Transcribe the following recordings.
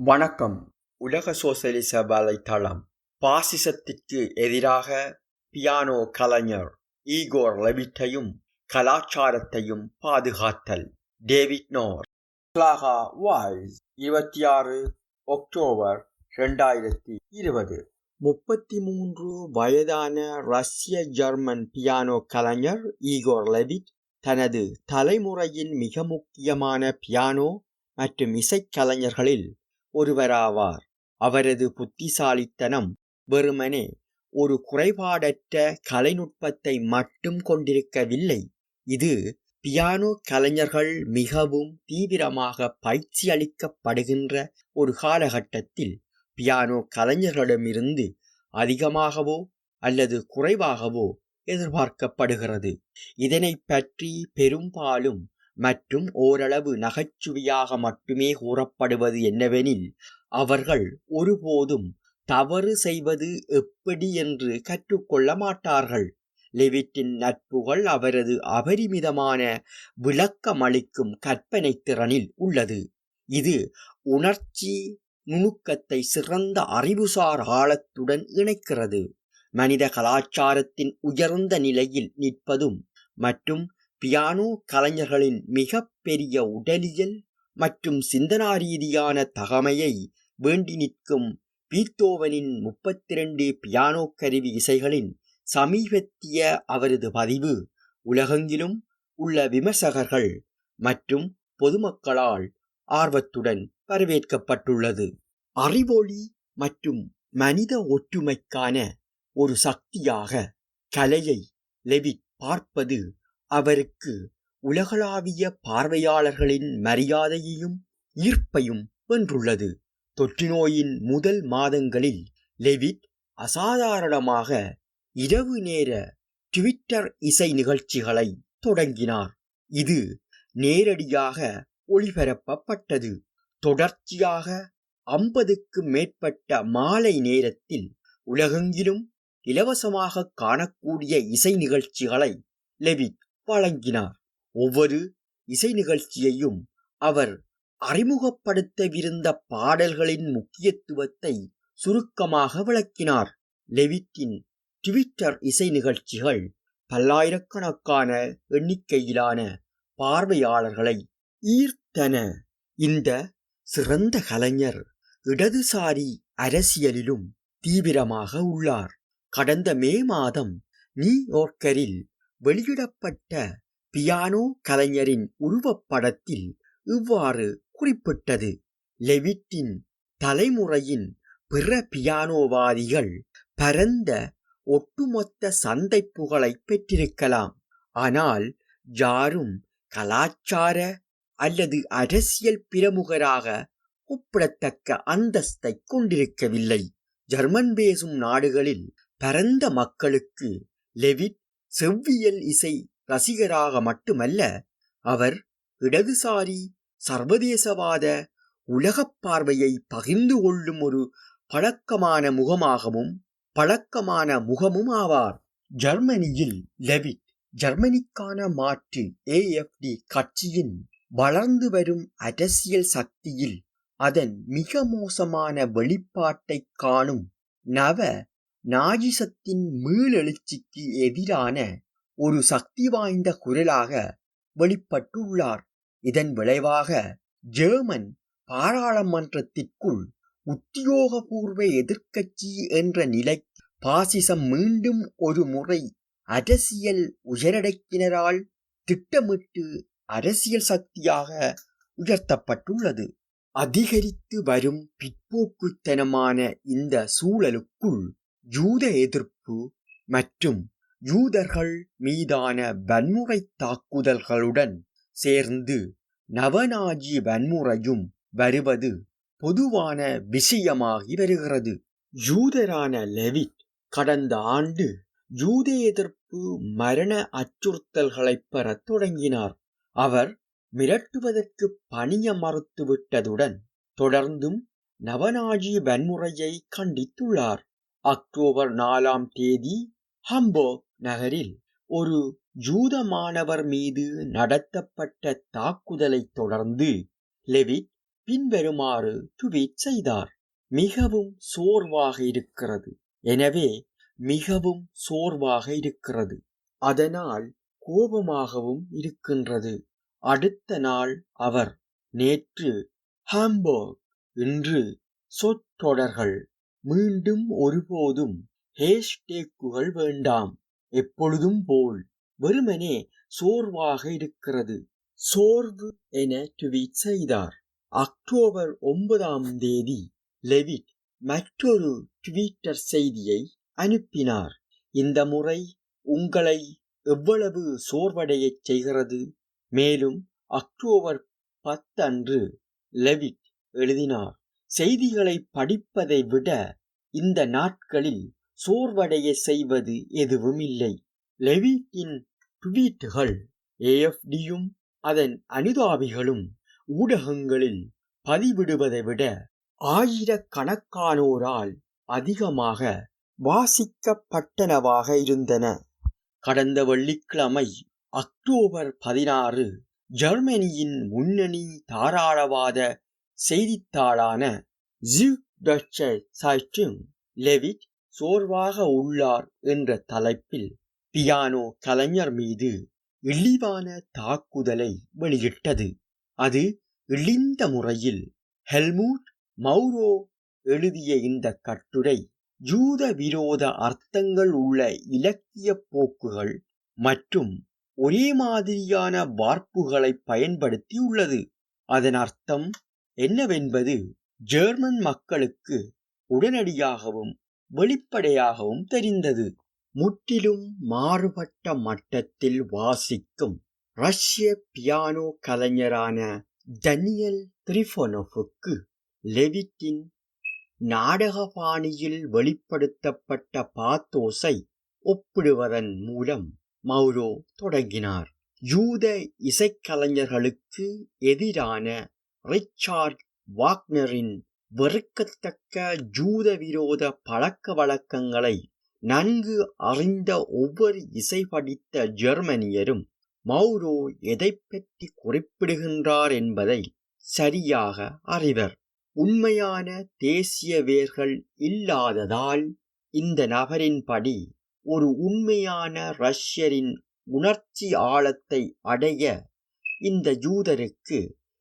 வணக்கம். உலக சோசலிச வலைத்தளம். பாசிசத்திற்கு எதிராக பியானோ கலைஞர் ஈகோர் லெவிட்டையும் கலாச்சாரத்தையும் பாதுகாத்தல். டேவிட் நோர். கிளாகா வாய்ஸ். 26 அக்டோபர் 2020. 33 வயதான ரஷ்ய ஜெர்மன் பியானோ கலைஞர் ஈகோர் லெவிட் தனது தலைமுறையின் மிக முக்கியமான பியானோ மற்றும் இசைக்கலைஞர்களில் ஒருவராவார். அவரது புத்திசாலித்தனம் வெறுமனே ஒரு குறைபாடற்ற கலைநுட்பத்தை மட்டும் கொண்டிருக்கவில்லை. இது பியானோ கலைஞர்கள் மிகவும் தீவிரமாக பயிற்சி அளிக்கப்படுகின்ற ஒரு காலகட்டத்தில் பியானோ கலைஞர்களிடமிருந்து அதிகமாகவோ அல்லது குறைவாகவோ எதிர்பார்க்கப்படுகிறது. இதனை பற்றி பெரும்பாலும் மற்றும் ஓரளவு நகைச்சுவையாக மட்டுமே கூறப்படுவது என்னவெனில், அவர்கள் ஒருபோதும் தவறு செய்வது எப்படி என்று கற்றுக்கொள்ள மாட்டார்கள். லெவிட்டின் நட்புகள் அவரது அபரிமிதமான விளக்கமளிக்கும் கற்பனை திறனில் உள்ளது. இது உணர்ச்சி நுணுக்கத்தை சிறந்த அறிவுசார் ஆழத்துடன் இணைக்கிறது. மனித கலாச்சாரத்தின் உயர்ந்த நிலையில் நிற்பதும் மற்றும் பியானோ கலைஞர்களின் மிக பெரிய உடலியல் மற்றும் சிந்தனா ரீதியான தகமையை வேண்டி நிற்கும் பீத்தோவனின் 32 பியானோ கருவி இசைகளின் சமீபத்திய அவரது பதிவு உலகெங்கிலும் உள்ள விமர்சகர்கள் மற்றும் பொதுமக்களால் ஆர்வத்துடன் வரவேற்கப்பட்டுள்ளது. அறிவொளி மற்றும் மனித ஒற்றுமைக்கான ஒரு சக்தியாக கலையை லெவிட் பார்ப்பது அவருக்கு உலகளாவிய பார்வையாளர்களின் மரியாதையையும் ஈர்ப்பையும் வென்றுள்ளது. தொற்றுநோயின் முதல் மாதங்களில் லெவிட் அசாதாரணமாக இரவு நேர ட்விட்டர் இசை நிகழ்ச்சிகளை தொடங்கினார். இது நேரடியாக ஒளிபரப்பப்பட்டது. தொடர்ச்சியாக 50க்கும் மேற்பட்ட மாலை நேரத்தில் உலகெங்கிலும் இலவசமாக காணக்கூடிய இசை நிகழ்ச்சிகளை லெவிட் வழங்கினார். ஒவ்வொரு இசை நிகழ்ச்சியையும் அவர் அறிமுகப்படுத்தவிருந்த பாடல்களின் முக்கியத்துவத்தை சுருக்கமாக விளக்கினார். லெவிட்டின் ட்விட்டர் இசை நிகழ்ச்சிகள் பல்லாயிரக்கணக்கான எண்ணிக்கையிலான பார்வையாளர்களை ஈர்த்தன. இந்த சிறந்த கலைஞர் இடதுசாரி அரசியலிலும் தீவிரமாக உள்ளார். கடந்த மே மாதம் நியூயார்க்கில் வெளியிடப்பட்ட பியானோ கலைஞரின் உருவப்படத்தில் இவ்வாறு குறிப்பிட்டது: லெவிட்டின் தலைமுறையின் பிற பியானோவாதிகள் பரந்த ஒட்டுமொத்த சந்தைப்புகளை பெற்றிருக்கலாம், ஆனால் யாரும் கலாச்சார அல்லது அரசியல் பிரமுகராக ஒப்பிடத்தக்க அந்தஸ்தை கொண்டிருக்கவில்லை. ஜெர்மன் பேசும் நாடுகளில் பரந்த மக்களுக்கு லெவிட் செவ்வியல் இசை ரசிகராக மட்டுமல்ல, அவர் இடதுசாரி சர்வதேசவாத உலகப் பார்வையை பகிர்ந்து கொள்ளும் ஒரு பழக்கமான முகமும் ஆவார். ஜெர்மனியில் லெவிட் ஜெர்மனிக்கான மாற்று AfD கட்சியின் வளர்ந்து வரும் அரசியல் சக்தியில் அதன் மிக மோசமான வெளிப்பாட்டை காணும் நவ நாஜிசத்தின் மீளெழுச்சிக்கு எதிரான ஒரு சக்தி வாய்ந்த குரலாக வெளிப்பட்டுள்ளார். இதன் விளைவாக ஜெர்மன் பாராளுமன்றத்திற்குள் உத்தியோகபூர்வ எதிர்க்கட்சி என்ற நிலை பாசிசம் மீண்டும் ஒரு முறை அரசியல் உயரடக்கினரால் திட்டமிட்டு அரசியல் சக்தியாக உயர்த்தப்பட்டுள்ளது. அதிகரித்து வரும் பிற்போக்குத்தனமான இந்த சூழலுக்குள் யூத எதிர்ப்பு மற்றும் யூதர்கள் மீதான வன்முறை தாக்குதல்களுடன் சேர்ந்து நவநாஜி வன்முறையும் வருவது பொதுவான விஷயமாகி வருகிறது. யூதரான லெவிட் கடந்த ஆண்டு யூத எதிர்ப்பு மரண அச்சுறுத்தல்களை பெறத் தொடங்கினார். அவர் மிரட்டுவதற்கு பணிய மறுத்துவிட்டதுடன் தொடர்ந்தும் நவநாஜி வன்முறையை கண்டித்துள்ளார். அக்டோபர் 4 ஹம்பர்க் நகரில் ஒரு யூத மாணவர் மீது நடத்தப்பட்ட தாக்குதலை தொடர்ந்து லெவிட் பின்வருமாறு ட்வீட் செய்தார். மிகவும் சோர்வாக இருக்கிறது. எனவே மிகவும் சோர்வாக இருக்கிறது. அதனால் கோபமாகவும் இருக்கின்றது. அடுத்த நாள் அவர், நேற்று ஹாம்பர்க், இன்று சொற்றொடர்கள், மீண்டும் ஒருபோதும் ஹேஷ்டேக்குகள் வேண்டாம், எப்பொழுதும் போல் வெறுமனே சோர்வாக இருக்கிறது, சோர்வு என ட்வீட் செய்தார். அக்டோபர் 9 லெவிட் மற்றொரு ட்விட்டர் செய்தியை அனுப்பினார். இந்த முறை உங்களை எவ்வளவு சோர்வடையச் செய்கிறது? மேலும் அக்டோபர் 10 அன்று லெவிட் எழுதினார், செய்திகளை படிப்பதை விட இந்த நாட்களில் சோர்வடைய செய்வது எதுவும் இல்லை. லெவிட்டின் ட்வீட்டுகள் AFDயும் அதன் அனுதாபிகளும் ஊடகங்களில் பதிவிடுவதை விட ஆயிரக்கணக்கானோரால் அதிகமாக வாசிக்கப்பட்டனவாக இருந்தன. கடந்த வெள்ளிக்கிழமை அக்டோபர் 16 ஜெர்மனியின் முன்னணி தாராளவாத செய்தித்தாளான Süddeutsche Zeitung லெவிட் சோர்வாக உள்ளார் என்ற தலைப்பில் பியானோ கலைஞர் மீது இழிவான தாக்குதலை வெளியிட்டது. அது இழிந்த முறையில் ஹெல்முட் மௌரோ எழுதிய இந்த கட்டுரை யூத விரோத அர்த்தங்கள் உள்ள இலக்கிய போக்குகள் மற்றும் ஒரே மாதிரியான வார்ப்புகளை பயன்படுத்தியுள்ளது. அதன் அர்த்தம் என்னவென்பது ஜெர்மன் மக்களுக்கு உடனடியாகவும் வெளிப்படையாகவும் தெரிந்தது. முற்றிலும் மாறுபட்ட மட்டத்தில் வாசிக்கும் ரஷ்ய பியானோ கலைஞரான டனியல் த்ரிஃபனோவுக்கு லெவிட்டின் நாடக பாணியில் வெளிப்படுத்தப்பட்ட பாத்தோஸை ஒப்பிடுவதன் மூலம் மௌரோ தொடங்கினார். யூத இசைக்கலைஞர்களுக்கு எதிரான ரிச்சார்ட் வாக்னரின் வெறுக்கத்தக்க யூத விரோத பழக்க வழக்கங்களை நன்கு அறிந்த ஒவ்வொரு இசை படித்த ஜெர்மனியரும் மௌரோ எதை பற்றி குறிப்பிடுகின்றார் என்பதை சரியாக அறிவர். உண்மையான தேசிய வேர்கள் இல்லாததால் இந்த நபரின்படி ஒரு உண்மையான ரஷ்யரின் உணர்ச்சி ஆழத்தை அடைய இந்த யூதருக்கு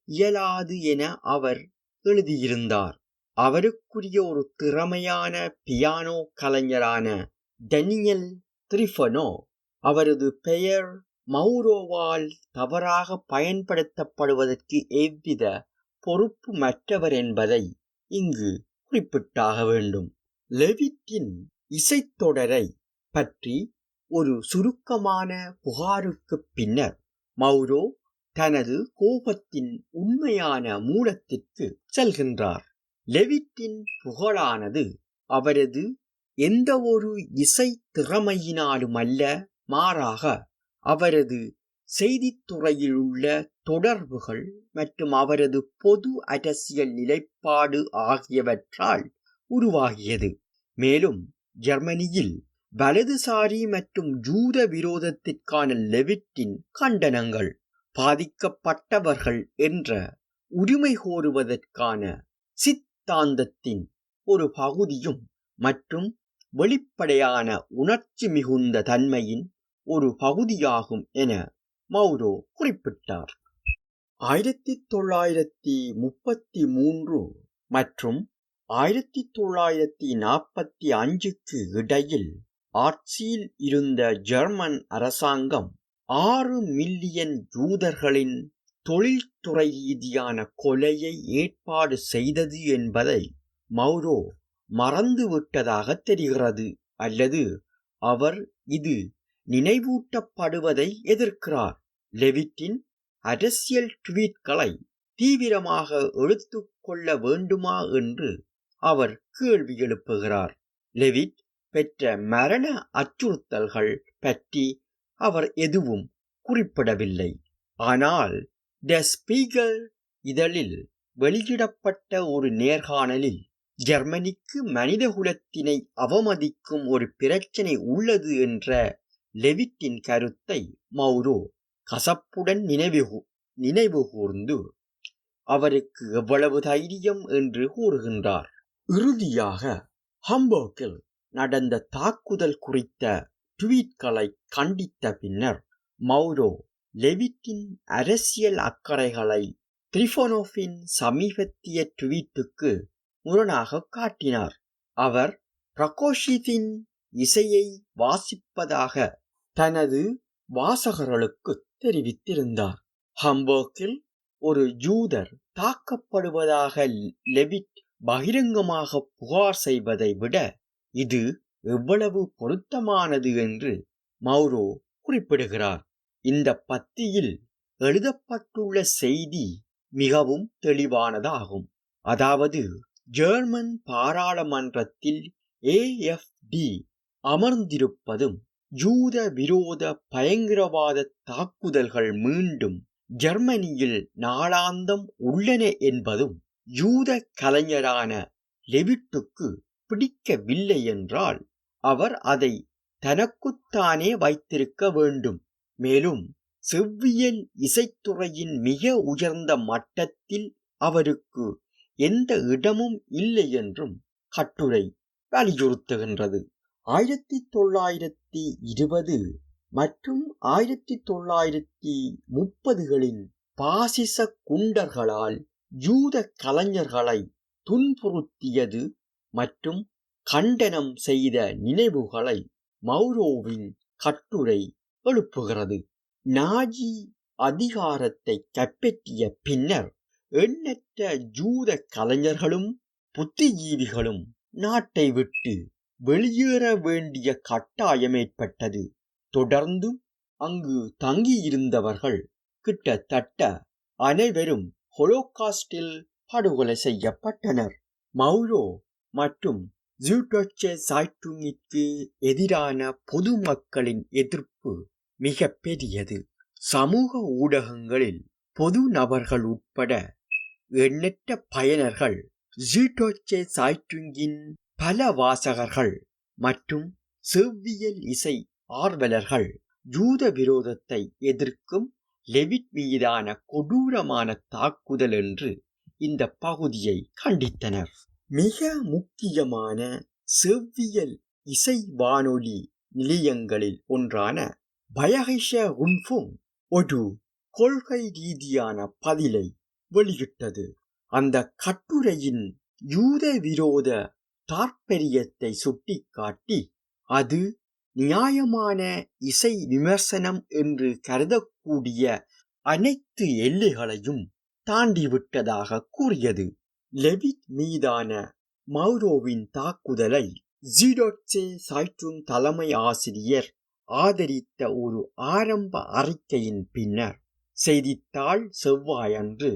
இயலாது என அவர் எழுதியிருந்தார். அவருக்குரிய ஒரு திறமையான பியானோ கலைஞரான டனியல் த்ரிஃபனோ அவரது பெயர் மௌரோவால் தவறாக பயன்படுத்தப்படுவதற்கு எவ்வித பொறுப்பு மற்றவர் என்பதை இங்கு குறிப்பிட்டாக வேண்டும். லெவிட்டின் இசைத்தொடரை பற்றி ஒரு சுருக்கமான புகாருக்கு பின்னர் மௌரோ தனது கோபத்தின் உண்மையான மூலத்திற்கு செல்கின்றார். லெவிட்டின் புகழானது அவரது எந்த ஒரு இசை திறமையினாலும் அல்ல, மாறாக அவரது செய்தித்துறையில் உள்ள தொடர்புகள் மற்றும் அவரது பொது அரசியல் நிலைப்பாடு ஆகியவற்றால் உருவாகியது. மேலும் ஜெர்மனியில் வலதுசாரி மற்றும் யூத விரோதத்திற்கான லெவிட்டின் கண்டனங்கள் பாதிக்கப்பட்டவர்கள் என்ற உரிமை கோருவதற்கான சித்தாந்தத்தின் ஒரு பகுதியும் மற்றும் வெளிப்படையான உணர்ச்சி மிகுந்த தன்மையின் ஒரு பகுதியாகும் என மௌரோ குறிப்பிட்டார். 1933 மற்றும் 1945க்கு இடையில் ஆட்சியில் இருந்த ஜெர்மன் அரசாங்கம் 6 மில்லியன் யூதர்களின் தொழில்துறை ரீதியான கொலையை ஏற்பாடு செய்தது என்பதை மௌரோ மறந்துவிட்டதாக தெரிகிறது, அல்லது அவர் இது நினைவூட்டப்படுவதை எதிர்க்கிறார். லெவிட்டின் அரசியல் ட்வீட்களை தீவிரமாக எடுத்துக்கொள்ள வேண்டுமா என்று அவர் கேள்வி எழுப்புகிறார். லெவிட் பெற்ற மரண அச்சுறுத்தல்கள் பற்றி அவர் எதுவும் குறிப்பிடவில்லை. ஆனால் ட ஸ்பீகல் இதழில் வெளியிடப்பட்ட ஒரு நேர்காணலில் ஜெர்மனிக்கு மனிதகுலத்தினை அவமதிக்கும் ஒரு பிரச்சனை உள்ளது என்ற லெவிட்டின் கருத்தை மௌரோ கசப்புடன் நினைவுகூர்ந்து அவருக்கு எவ்வளவு தைரியம் என்று கூறுகின்றார். இறுதியாக ஹம்பர்கில் நடந்த தாக்குதல் குறித்த ட்வீட்களை கண்டித்த பின்னர் மௌரோ லெவிட்டின் அரசியல் அக்கறைகளை த்ரிஃபனோவின் சமீபத்திய ட்வீட்டுக்கு முரணாக காட்டினார். அவர் ப்ரகோஷிவின் இசையை வாசிப்பதாக தனது வாசகர்களுக்கு தெரிவித்திருந்தார். ஹம்பர்கில் ஒரு ஜூதர் தாக்கப்படுவதாக லெவிட் பகிரங்கமாக புகார் செய்வதை விட இது எவ்வளவு பொருத்தமானது என்று மௌரோ குறிப்பிடுகிறார். இந்த பத்தியில் எழுதப்பட்டுள்ள செய்தி மிகவும் தெளிவானதாகும். அதாவது ஜெர்மன் பாராளுமன்றத்தில் AfD அமர்ந்திருப்பதும் யூத விரோத பயங்கரவாத தாக்குதல்கள் மீண்டும் ஜெர்மனியில் நாளாந்தம் உள்ளன என்பதும் யூத கலைஞரான லெவிட்டுக்கு பிடிக்கவில்லை என்றால் அவர் அதை தனக்குத்தானே வைத்திருக்க வேண்டும். மேலும் செவ்வியல் இசைத்துறையின் மிக உயர்ந்த மட்டத்தில் அவருக்கு எந்த இடமும் இல்லை என்றும் கட்டுரை வலியுறுத்துகின்றது. 1920 மற்றும் 1930களின் பாசிச குண்டர்களால் யூத கலைஞர்களை துன்புறுத்தியது மற்றும் கண்டனம் செய்த நினைவுகளை மௌரோவின் கட்டுரை எழுப்புகிறது. நாஜி அதிகாரத்தை கைப்பற்றிய பின்னர் எண்ணற்ற யூத கலைஞர்களும் புத்திஜீவிகளும் நாட்டை விட்டு வெளியேற வேண்டிய கட்டாயம் ஏற்பட்டது. தொடர்ந்து அங்கு தங்கியிருந்தவர்கள் கிட்டத்தட்ட அனைவரும் ஹோலோகாஸ்டில் படுகொலை செய்யப்பட்டனர். மௌரோ மற்றும் ஜூடோச்சே சைட்டுங்கிற்கு எதிரான பொதுமக்களின் எதிர்ப்பு மிக பெரியது. சமூக ஊடகங்களில் பொது நபர்கள் உட்பட எண்ணற்ற பயனர்கள் ஜூடோச்சே சைட்டுங்கின் பல வாசகர்கள் மற்றும் செவ்வியல் இசை ஆர்வலர்கள் யூத விரோதத்தை எதிர்க்கும் லெவிட் மீதான கொடூரமான தாக்குதல் என்று இந்த பகுதியை கண்டித்தனர். மிக முக்கியமான செவ்வியல் இசை வானொலி நிலையங்களில் ஒன்றான பயகிஷ உன்ஃபும் ஒரு கொள்கை ரீதியான பதிலை வெளியிட்டது. அந்த கட்டுரையின் யூத விரோத தாற்பயத்தை சுட்டிக்காட்டி அது நியாயமான இசை விமர்சனம் என்று கருதக்கூடிய அனைத்து எல்லைகளையும் தாண்டிவிட்டதாக கூறியது. லெவிட் மீதான மௌரோவின் தாக்குதலை ஜூடோச்சே சைட்டுங் தலைமை ஆசிரியர் ஆதரித்த ஒரு ஆரம்ப அறிக்கையின் பின்னர் செய்தித்தாள் செவ்வாயன்று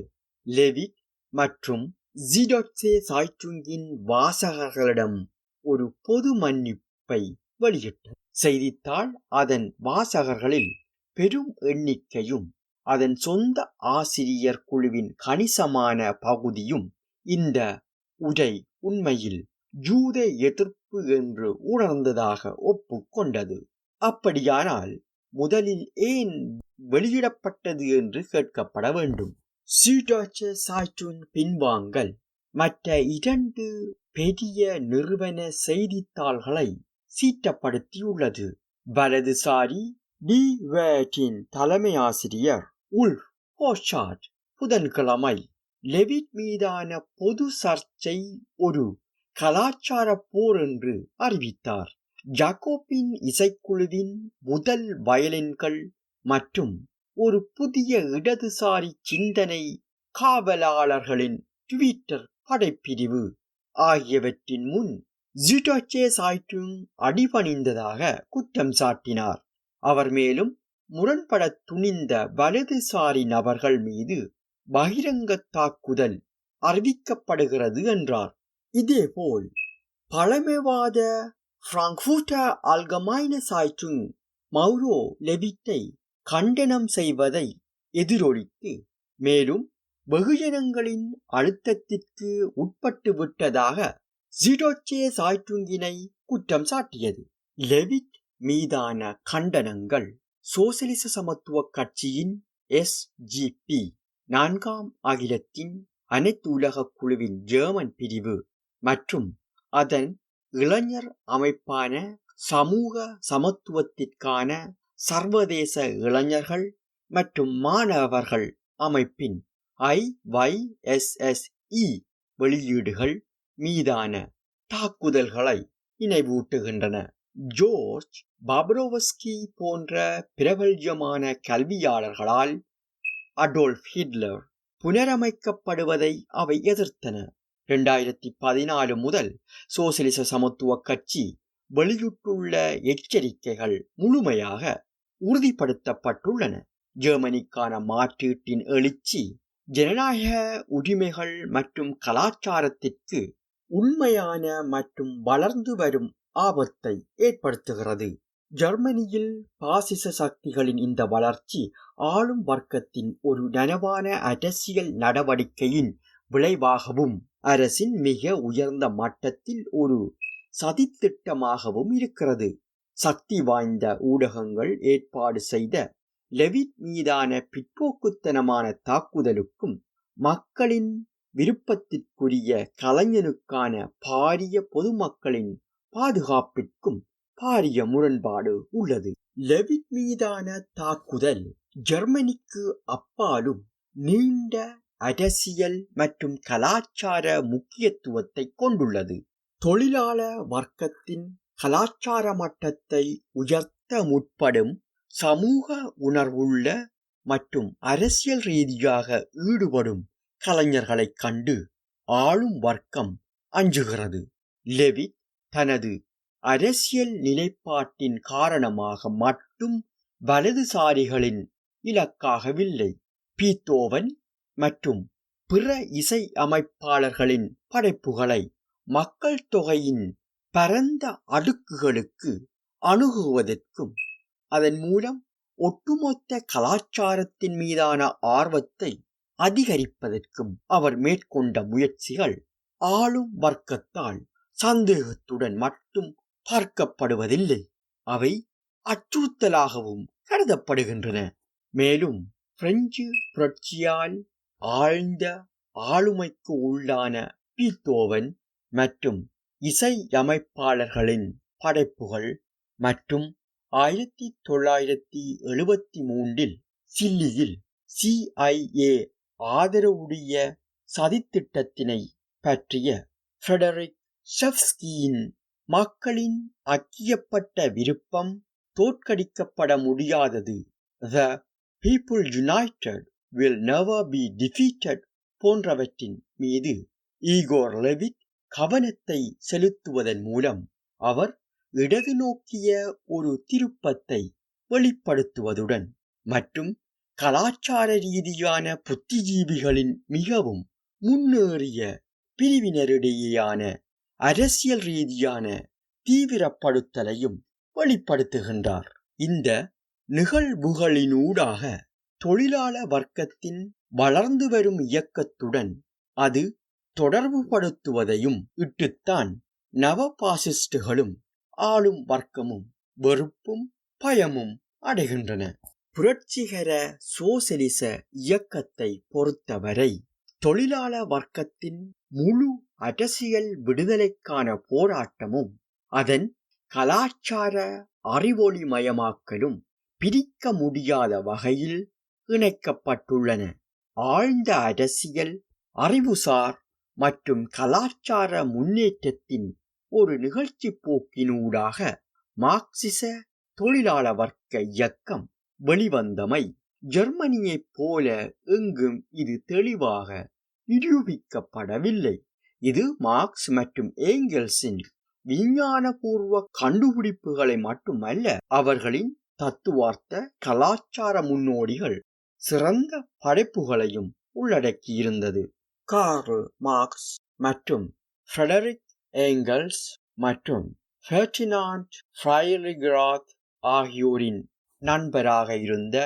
லெவிட் மற்றும் ஜூடோச்சே சைட்டுங்கின் வாசகர்களிடம் ஒரு பொது மன்னிப்பை வெளியிட்டது. செய்தித்தாள் அதன் வாசகர்களில் பெரும் எண்ணிக்கையும் அதன் சொந்த ஆசிரியர் குழுவின் கணிசமான பகுதியும் இந்த உரை உண்மையில் யூத எதிர்ப்பு என்று உணர்ந்ததாக ஒப்புக்கொண்டது. அப்படியானால் முதலில் ஏன் வெளியிடப்பட்டது என்று கேட்கப்பட வேண்டும். ஜூடோச்சே சைட்டுங் பின்வாங்கல் மற்ற 2 பெரிய நிறுவன செய்தித்தாள்களை சீற்றப்படுத்தியுள்ளது. வலதுசாரி டி வேட்டின் தலைமை ஆசிரியர் உல்ஃப் போஷார்ட் புதன்கிழமை லெவிட் மீதான பொது சர்ச்சை ஒரு கலாச்சார போர் என்று அறிவித்தார். ஜாக்கோபின் இசைக்குழுவின் முதல் வயலின்கள் மற்றும் ஒரு புதிய இடதுசாரி சிந்தனை காவலாளர்களின் ட்விட்டர் படைப்பிரிவு ஆகியவற்றின் முன் ஜூடோச்சே சைட்டுங் அடிபணிந்ததாக குற்றம் சாட்டினார். அவர் மேலும் முரண்பட துணிந்த வலதுசாரி நபர்கள் மீது பகிரங்க தாக்குதல் அறிவிக்கப்படுகிறது என்றார். இதேபோல் பழமைவாத ஃப்ராங்க்ஃபர்ட்டர் அல்கமைன சைட்டுங் மௌரோ லெவிட்டை கண்டனம் செய்வதை எதிரொலித்து மேலும் வெகுஜனங்களின் அழுத்தத்திற்கு உட்பட்டு விட்டதாக ஜூடோச்சே சைட்டுங்கினை குற்றம் சாட்டியது. லெவிட் மீதான கண்டனங்கள் சோசலிச சமத்துவ கட்சியின் SGP 4ஆம் அகிலத்தின் அனைத்து உலக குழுவின் ஜெர்மன் பிரிவு மற்றும் அதன் இளைஞர் அமைப்பான சமூக சமத்துவத்திற்கான சர்வதேச இளைஞர்கள் மற்றும் மாணவர்கள் அமைப்பின் IYSSE வெளியீடுகள் மீதான தாக்குதல்களை நினைவூட்டுகின்றன. ஜோர்ஜ் பாப்ரோவஸ்கி போன்ற பிரபல்யமான கல்வியாளர்களால் அடோல்ஃப் ஹிட்லர் புனரமைக்கப்படுவதை அவை எதிர்த்தன. 2014 முதல் சோசலிச சமத்துவ கட்சி வெளியிட்டுள்ள எச்சரிக்கைகள் முழுமையாக உறுதிப்படுத்தப்பட்டுள்ளன. ஜெர்மனிக்கான மாற்றீட்டின் எழுச்சி ஜனநாயக உரிமைகள் மற்றும் கலாச்சாரத்திற்கு உண்மையான மற்றும் வளர்ந்து வரும் ஆபத்தை ஏற்படுத்துகிறது. ஜெர்மனியில் பாசிச சக்திகளின் இந்த வளர்ச்சி ஆளும் வர்க்கத்தின் ஒரு நனவான அரசியல் நடவடிக்கையின் விளைவாகவும் அரசின் மிக உயர்ந்த மட்டத்தில் ஒரு சதித்திட்டமாகவும் இருக்கிறது. சக்தி வாய்ந்த ஊடகங்கள் ஏற்பாடு செய்த லெவிட் மீதான பிற்போக்குத்தனமான தாக்குதலுக்கும் மக்களின் விருப்பத்திற்குரிய கலைஞனுக்கான பாரிய பொதுமக்களின் பாதுகாப்பிற்கும் பாரிய முரண்பாடு உள்ளது. லெவிட் மீதான தாக்குதல் ஜெர்மனிக்கு அப்பாலும் நீண்ட அரசியல் மற்றும் கலாச்சார முக்கியத்துவத்தை கொண்டுள்ளது. தொழிலாள வர்க்கத்தின் கலாச்சார மட்டத்தை உயர்த்த முற்படும் சமூக உணர்வுள்ள மற்றும் அரசியல் ரீதியாக ஈடுபடும் கலைஞர்களை கண்டு ஆளும் வர்க்கம் அஞ்சுகிறது. லெவிட் தனது அரசியல் நிலைப்பாட்டின் காரணமாக மட்டும் வலதுசாரிகளின் இலக்காகவில்லை. பீத்தோவன் மற்றும் பிற இசை அமைப்பாளர்களின் படைப்புகளை மக்கள் தொகையின் பரந்த அடுக்குகளுக்கு அணுகுவதற்கும் அதன் மூலம் ஒட்டுமொத்த கலாச்சாரத்தின் மீதான ஆர்வத்தை அதிகரிப்பதற்கும் அவர் மேற்கொண்ட முயற்சிகள் ஆளும் வர்க்கத்தால் சந்தேகத்துடன் மட்டும் பார்க்கப்படுவதில்லை, அவை அச்சுறுத்தலாகவும் கருதப்படுகின்றன. மேலும் பிரெஞ்சு புரட்சியால் ஆழ்ந்த ஆளுமைக்கு உள்ளான பீத்தோவன் மற்றும் இசையமைப்பாளர்களின் படைப்புகள் மற்றும் 1973 சில்லியில் CIA ஆதரவுடைய சதித்திட்டத்தினை பற்றிய ஃபிரெடரிக் ஷெவ்ஸ்கியின் மக்களின் ஐக்கியப்பட்ட விருப்பம் தோற்கடிக்கப்பட முடியாதது, The People United will never be defeated போன்றவற்றின் மீது ஈகோர் லெவிட் கவனத்தை செலுத்துவதன் மூலம் அவர் இடது நோக்கிய ஒரு திருப்பத்தை வெளிப்படுத்துவதுடன் மற்றும் கலாச்சார ரீதியான புத்திஜீவிகளின் மிகவும் முன்னேறிய பிரிவினரிடையேயான அரசியல் ரீதியான தீவிரப்படுத்தலையும் வெளிப்படுத்துகின்றார். இந்த நிகழ்வுகளினூடாக தொழிலாள வர்க்கத்தின் வளர்ந்து வரும் இயக்கத்துடன் அது தொடர்புபடுத்துவதையும் இட்டுத்தான் நவ பாசிஸ்டுகளும் ஆளும் வர்க்கமும் வெறுப்பும் பயமும் அடைகின்றன. புரட்சிகர சோசலிச இயக்கத்தை பொறுத்தவரை தொழிலாள வர்க்கத்தின் முழு அரசியல் விடுதலைக்கான போராட்டமும் அதன் கலாச்சார அறிவொளிமயமாக்கலும் பிரிக்க முடியாத வகையில் இணைக்கப்பட்டுள்ளன. ஆழ்ந்த அரசியல், அறிவுசார் மற்றும் கலாச்சார முன்னேற்றத்தின் ஒரு நிகழ்ச்சி போக்கினூடாக மார்க்சிச தொழிலாள வர்க்க இயக்கம் வெளிவந்தமை ஜெர்மனியைப் போல எங்கும் இது தெளிவாக நிரூபிக்கப்படவில்லை. இது மார்க்ஸ் மற்றும் ஏங்கெல்ஸின் விஞ்ஞானபூர்வ கண்டுபிடிப்புகளை மட்டுமல்ல, அவர்களின் தத்துவார்த்த கலாச்சார முன்னோடிகள் சிறந்த படைப்புகளையும் உள்ளடக்கியிருந்தது. கார்ல் மார்க்ஸ் மற்றும் ஃபிரெடரிக் ஏங்கல்ஸ் மற்றும் ஃபெர்டினாண்ட் ஃப்ரைரிக்ராத் ஆகியோரின் நண்பராக இருந்த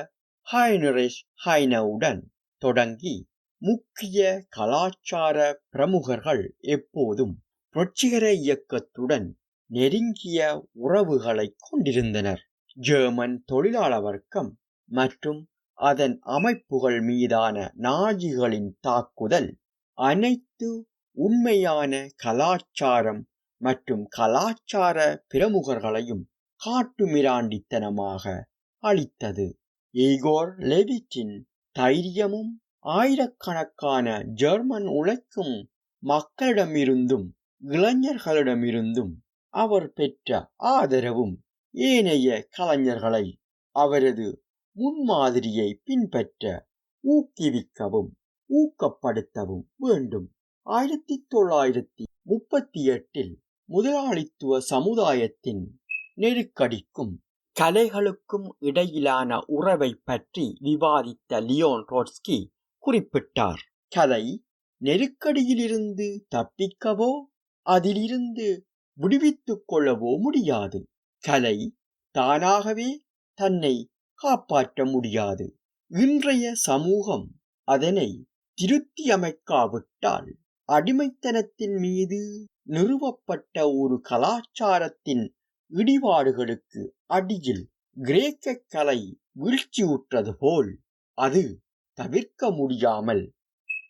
ஹைன்ரிஷ் ஹைனவுடன் தொடங்கி முக்கிய கலாச்சார பிரமுகர்கள் எப்போதும் புரட்சிகர இயக்கத்துடன் நெருங்கிய உறவுகளை கொண்டிருந்தனர். ஜெர்மன் தொழிலாள வர்க்கம் மற்றும் அதன் அமைப்புகள் மீதான நாஜிகளின் தாக்குதல் அனைத்து உண்மையான கலாச்சாரம் மற்றும் கலாச்சார பிரமுகர்களையும் காட்டுமிராண்டித்தனமாக அளித்தது. ஈகோர் லெவிட்டின் தைரியமும் ஆயிரக்கணக்கான ஜெர்மன் உழைக்கும் மக்களிடமிருந்தும் இளைஞர்களிடமிருந்தும் அவர் பெற்ற ஆதரவும் ஏனைய கலைஞர்களை அவரது முன்மாதிரியை பின்பற்ற ஊக்குவிக்கவும் ஊக்கப்படுத்தவும் வேண்டும். 1938 முதலாளித்துவ சமுதாயத்தின் நெருக்கடிக்கும் கலைகளுக்கும் இடையிலான உறவை பற்றி விவாதித்த லியோன் ட்ரொட்ஸ்கி குறிப்பிட்டார். கலை நெருக்கடியிலிருந்து தப்பிக்கவோ அதிலிருந்து விடுவித்துக் கொள்ளவோ முடியாது. கலை தானாகவே தன்னை காப்பாற்ற முடியாது. இன்றைய சமூகம் அதனை திருத்தியமைக்காவிட்டால் அடிமைத்தனத்தின் மீது நிறுவப்பட்ட ஒரு கலாச்சாரத்தின் இடிபாடுகளுக்கு அடியில் கிரேக்க கலை வீழ்ச்சியுற்றது போல் அது தவிர்க்க முடியாமல்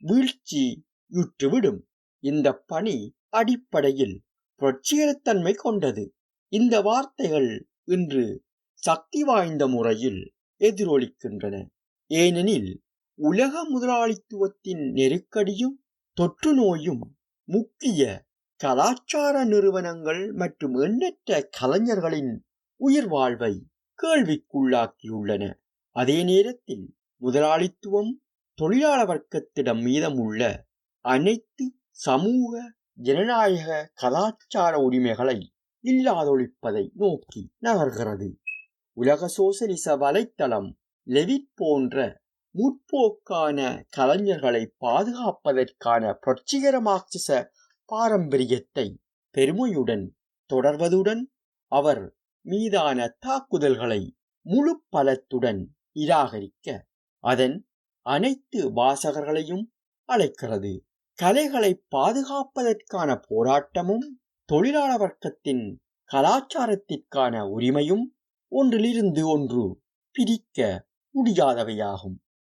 வீழ்ச்சியுற்றுவிடும். இந்த பணி அடிப்படையில் புரட்சிகரத்தன்மை கொண்டது. இந்த வார்த்தைகள் இன்று சக்தி வாய்ந்த முறையில் எதிரொலிக்கின்றன. ஏனெனில் உலக முதலாளித்துவத்தின் நெருக்கடியும் தொற்று நோயும் முக்கிய கலாச்சார நிறுவனங்கள் மற்றும் எண்ணற்ற கலைஞர்களின் உயிர் வாழ்வை கேள்விக்குள்ளாக்கியுள்ளன. அதே நேரத்தில் முதலாளித்துவம் தொழிலாள வர்க்கத்திடம் மீதமுள்ள அனைத்து சமூக ஜனநாயக கலாச்சார உரிமைகளை இல்லாதொழிப்பதை நோக்கி நகர்கிறது. உலக சோசலிச வலைத்தளம் லெவிட் போன்ற முற்போக்கான கலைஞர்களை பாதுகாப்பதற்கான புரட்சிகர மார்க்சிச பாரம்பரியத்தை பெருமையுடன் தொடர்வதுடன் அவர் மீதான தாக்குதல்களை முழு பலத்துடன் நிராகரிக்க அதன் அனைத்து வாசகர்களையும் அழைக்கிறது. கலைகளை பாதுகாப்பதற்கான போராட்டமும் தொழிலாள வர்க்கத்தின் கலாச்சாரத்திற்கான உரிமையும் ஒன்றிலிருந்து ஒன்று பிரிக்க முடியாதவையாகும்.